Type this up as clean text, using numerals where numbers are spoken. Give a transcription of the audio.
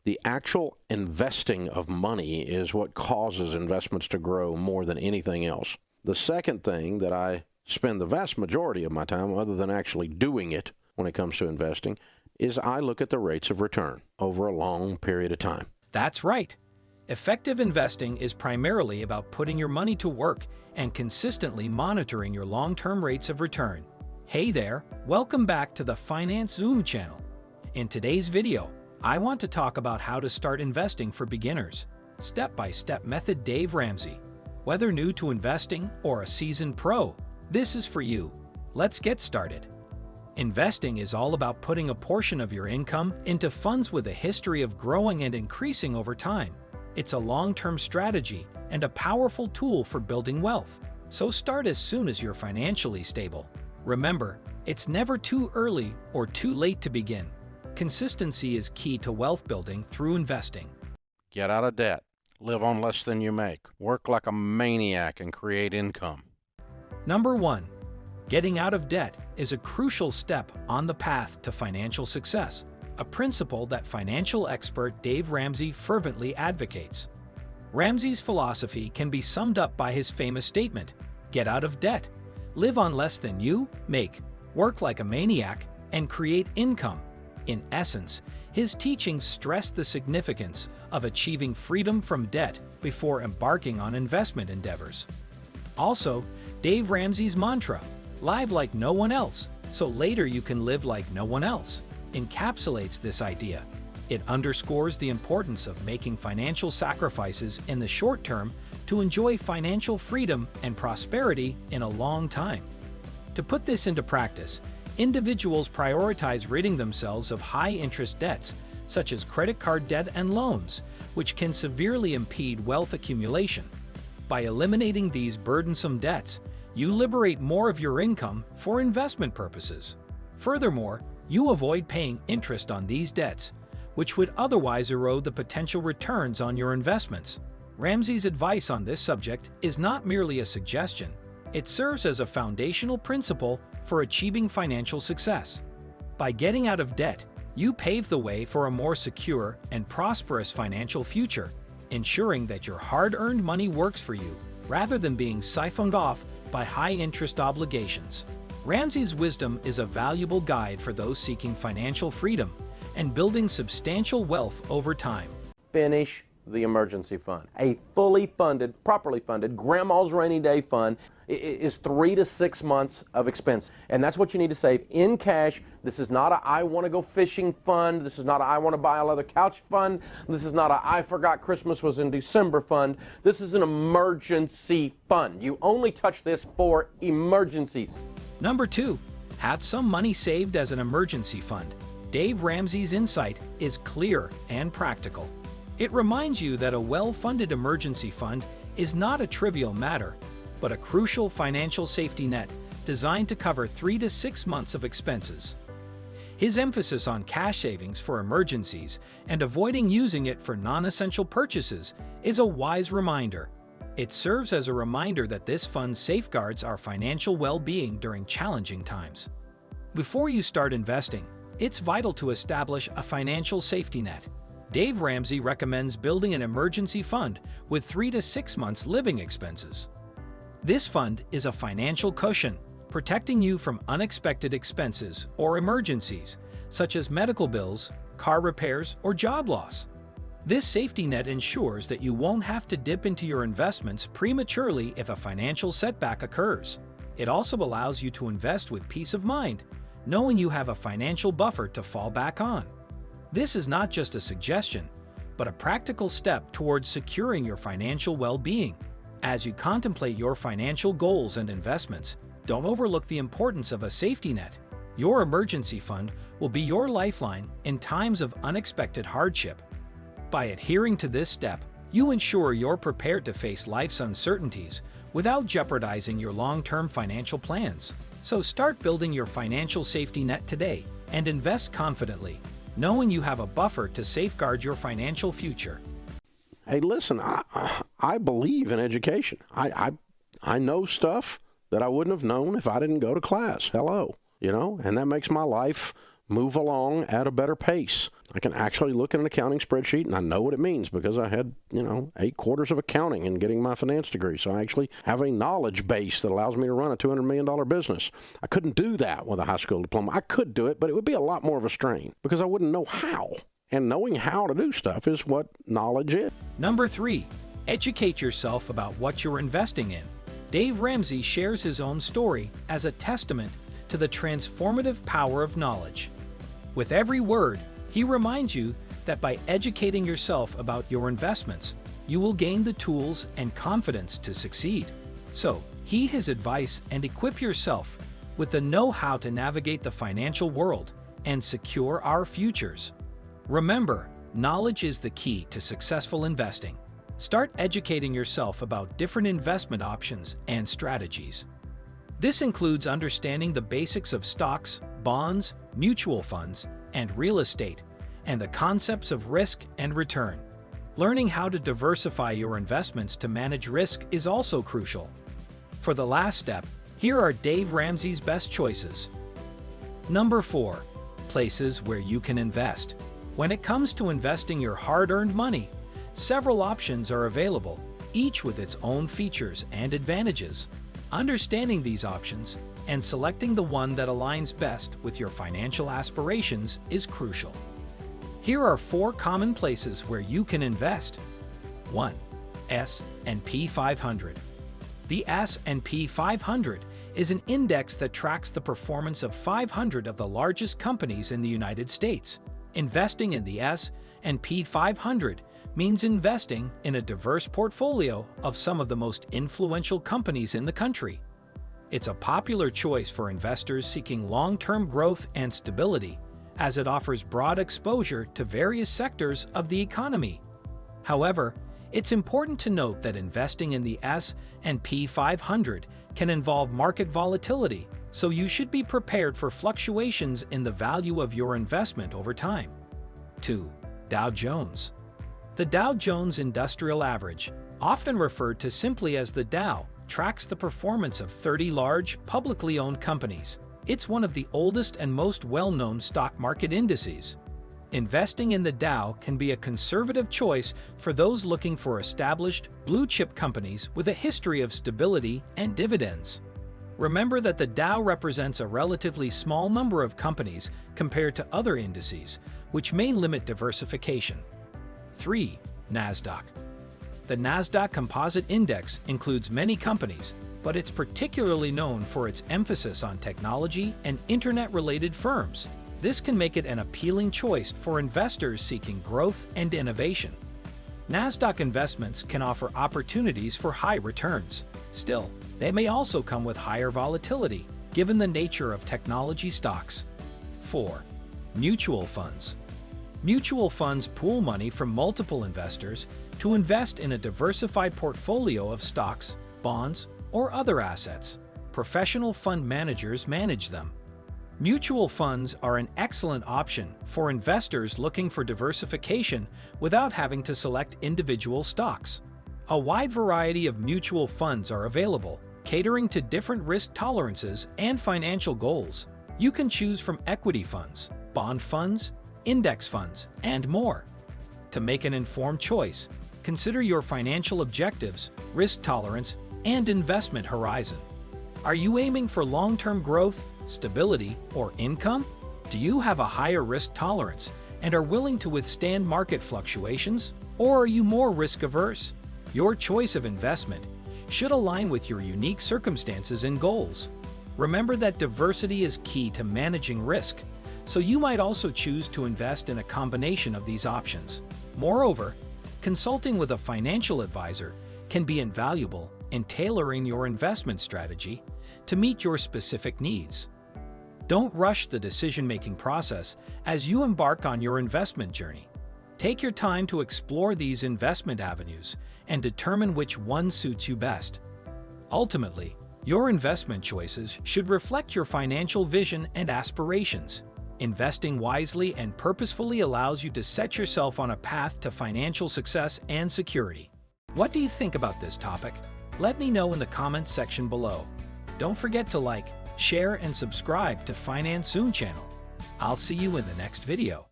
The actual investing of money is what causes investments to grow more than anything else. The second thing that I spend the vast majority of my time, other than actually doing it when it comes to investing, is I look at the rates of return over a long period of time. That's right. Effective investing is primarily about putting your money to work and consistently monitoring your long-term rates of return. Hey there, welcome back to the Finance Zoom channel. In today's video, I want to talk about how to start investing for beginners. Step-by-step method. Dave Ramsey. Whether new to investing or a seasoned pro, this is for you. Let's get started. Investing is all about putting a portion of your income into funds with a history of growing and increasing over time. It's a long-term strategy and a powerful tool for building wealth. So start as soon as you're financially stable. Remember, it's never too early or too late to begin. Consistency is key to wealth building through investing. Get out of debt. Live on less than you make. Work like a maniac and create income. Number 1. Getting out of debt is a crucial step on the path to financial success, a principle that financial expert Dave Ramsey fervently advocates. Ramsey's philosophy can be summed up by his famous statement, "Get out of debt, live on less than you make, work like a maniac, and create income." In essence, his teachings stress the significance of achieving freedom from debt before embarking on investment endeavors. Also, Dave Ramsey's mantra, "Live like no one else, so later you can live like no one else," encapsulates this idea. It underscores the importance of making financial sacrifices in the short term to enjoy financial freedom and prosperity in a long time. To put this into practice, individuals prioritize ridding themselves of high-interest debts, such as credit card debt and loans, which can severely impede wealth accumulation. By eliminating these burdensome debts, you liberate more of your income for investment purposes. Furthermore, you avoid paying interest on these debts, which would otherwise erode the potential returns on your investments. Ramsey's advice on this subject is not merely a suggestion. It serves as a foundational principle for achieving financial success. By getting out of debt, you pave the way for a more secure and prosperous financial future, ensuring that your hard-earned money works for you rather than being siphoned off by high-interest obligations. Ramsey's wisdom is a valuable guide for those seeking financial freedom and building substantial wealth over time. Finish the emergency fund. A fully funded, properly funded, grandma's rainy day fund is 3 to 6 months of expense. And that's what you need to save in cash. This is not a I want to go fishing fund. This is not a I want to buy a leather couch fund. This is not a I forgot Christmas was in December fund. This is an emergency fund. You only touch this for emergencies. Number 2. Have some money saved as an emergency fund. Dave Ramsey's insight is clear and practical. It reminds you that a well-funded emergency fund is not a trivial matter, but a crucial financial safety net designed to cover 3 to 6 months of expenses. His emphasis on cash savings for emergencies and avoiding using it for non-essential purchases is a wise reminder. It serves as a reminder that this fund safeguards our financial well-being during challenging times. Before you start investing, it's vital to establish a financial safety net. Dave Ramsey recommends building an emergency fund with 3 to 6 months living expenses. This fund is a financial cushion, protecting you from unexpected expenses or emergencies, such as medical bills, car repairs, or job loss. This safety net ensures that you won't have to dip into your investments prematurely if a financial setback occurs. It also allows you to invest with peace of mind, knowing you have a financial buffer to fall back on. This is not just a suggestion, but a practical step towards securing your financial well-being. As you contemplate your financial goals and investments, don't overlook the importance of a safety net. Your emergency fund will be your lifeline in times of unexpected hardship. By adhering to this step, you ensure you're prepared to face life's uncertainties without jeopardizing your long-term financial plans. So start building your financial safety net today and invest confidently, knowing you have a buffer to safeguard your financial future. Hey, listen, I believe in education. I know stuff that I wouldn't have known if I didn't go to class. Hello, and that makes my life move along at a better pace. I can actually look at an accounting spreadsheet, and I know what it means because I had, 8 quarters of accounting in getting my finance degree. So I actually have a knowledge base that allows me to run a $200 million business. I couldn't do that with a high school diploma. I could do it, but it would be a lot more of a strain because I wouldn't know how. And knowing how to do stuff is what knowledge is. Number 3, educate yourself about what you're investing in. Dave Ramsey shares his own story as a testament to the transformative power of knowledge. With every word, he reminds you that by educating yourself about your investments, you will gain the tools and confidence to succeed. So, heed his advice and equip yourself with the know-how to navigate the financial world and secure our futures. Remember, knowledge is the key to successful investing. Start educating yourself about different investment options and strategies. This includes understanding the basics of stocks, bonds, mutual funds, and real estate, and the concepts of risk and return. Learning how to diversify your investments to manage risk is also crucial. For the last step, here are Dave Ramsey's best choices. Number 4, places where you can invest. When it comes to investing your hard-earned money, several options are available, each with its own features and advantages. Understanding these options and selecting the one that aligns best with your financial aspirations is crucial. Here are 4 common places where you can invest. 1. S&P 500. The S&P 500 is an index that tracks the performance of 500 of the largest companies in the United States. Investing in the S&P 500 means investing in a diverse portfolio of some of the most influential companies in the country. It's a popular choice for investors seeking long-term growth and stability, as it offers broad exposure to various sectors of the economy. However, it's important to note that investing in the S&P 500 can involve market volatility, so you should be prepared for fluctuations in the value of your investment over time. 2. Dow Jones. The Dow Jones Industrial Average, often referred to simply as the Dow, tracks the performance of 30 large, publicly owned companies. It's one of the oldest and most well-known stock market indices. Investing in the Dow can be a conservative choice for those looking for established, blue-chip companies with a history of stability and dividends. Remember that the Dow represents a relatively small number of companies compared to other indices, which may limit diversification. 3. NASDAQ. The NASDAQ Composite Index includes many companies, but it's particularly known for its emphasis on technology and internet-related firms. This can make it an appealing choice for investors seeking growth and innovation. NASDAQ investments can offer opportunities for high returns. Still, they may also come with higher volatility, given the nature of technology stocks. 4. Mutual funds. Mutual funds pool money from multiple investors to invest in a diversified portfolio of stocks, bonds, or other assets. Professional fund managers manage them. Mutual funds are an excellent option for investors looking for diversification without having to select individual stocks. A wide variety of mutual funds are available, catering to different risk tolerances and financial goals. You can choose from equity funds, bond funds, index funds, and more. To make an informed choice, consider your financial objectives, risk tolerance, and investment horizon. Are you aiming for long-term growth, stability, or income? Do you have a higher risk tolerance and are willing to withstand market fluctuations? Or are you more risk-averse? Your choice of investment should align with your unique circumstances and goals. Remember that diversity is key to managing risk, so you might also choose to invest in a combination of these options. Moreover, consulting with a financial advisor can be invaluable in tailoring your investment strategy to meet your specific needs. Don't rush the decision-making process as you embark on your investment journey. Take your time to explore these investment avenues and determine which one suits you best. Ultimately, your investment choices should reflect your financial vision and aspirations. Investing wisely and purposefully allows you to set yourself on a path to financial success and security. What do you think about this topic? Let me know in the comments section below. Don't forget to like, share, and subscribe to Finance Soon channel. I'll see you in the next video.